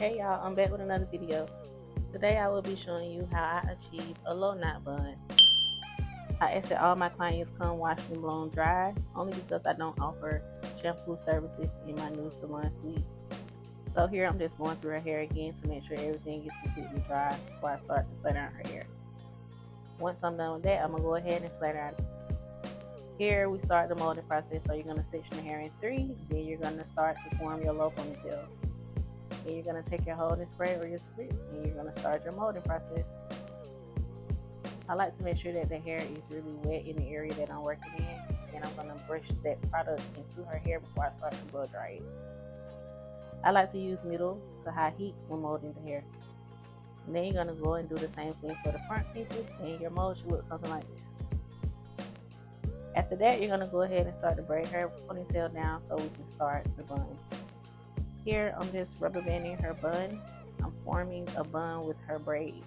Hey y'all, I'm back with another video. Today I will be showing you how I achieve a low knot bun. I ask that all my clients come wash them blown dry, only because I don't offer shampoo services in my new salon suite. So here I'm just going through her hair again to make sure everything is completely dry before I start to flat iron her hair. Once I'm done with that, I'm going to go ahead and flat iron. Here we start the molding process, so you're going to section the hair in 3, then you're going to start to form your low ponytail. And you're going to take your holding spray or your spritz and you're going to start your molding process. I like to make sure that the hair is really wet in the area that I'm working in, and I'm going to brush that product into her hair before I start to blow dry it. I like to use middle to high heat when molding the hair. And then you're going to go and do the same thing for the front pieces, and your mold should look something like this. After that, you're going to go ahead and start to braid her ponytail down so we can start the bun. Here I'm just rubber banding her bun. I'm forming a bun with her braid.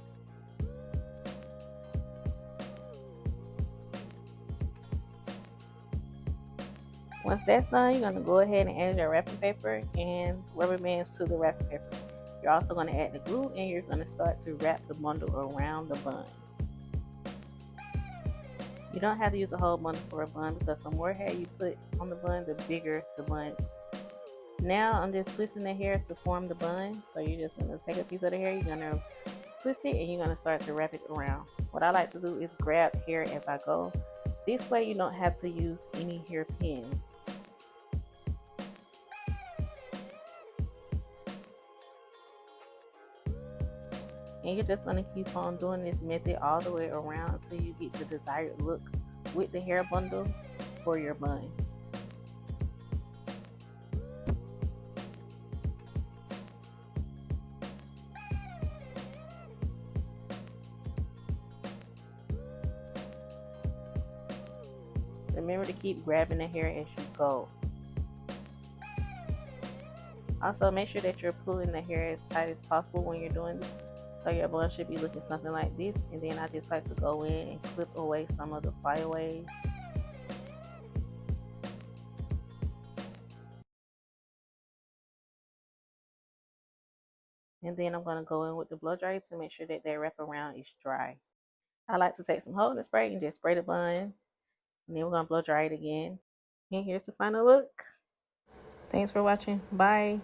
Once that's done, you're going to go ahead and add your wrapping paper and rubber bands to the wrapping paper. You're also going to add the glue and you're going to start to wrap the bundle around the bun. You don't have to use a whole bundle for a bun because the more hair you put on the bun, the bigger the bun. Now I'm just twisting the hair to form the bun. So you're just going to take a piece of the hair, you're going to twist it, and you're going to start to wrap it around. What I like to do is grab hair as I go. This way you don't have to use any hair pins. And you're just going to keep on doing this method all the way around until you get the desired look with the hair bundle for your bun. Remember to keep grabbing the hair as you go. Also, make sure that you're pulling the hair as tight as possible when you're doing this. So your bun should be looking something like this. And then I just like to go in and clip away some of the flyaways. And then I'm going to go in with the blow dryer to make sure that that wraparound is dry. I like to take some holding spray and just spray the bun. And then we're going to blow dry it again. And here's the final look. Thanks for watching. Bye.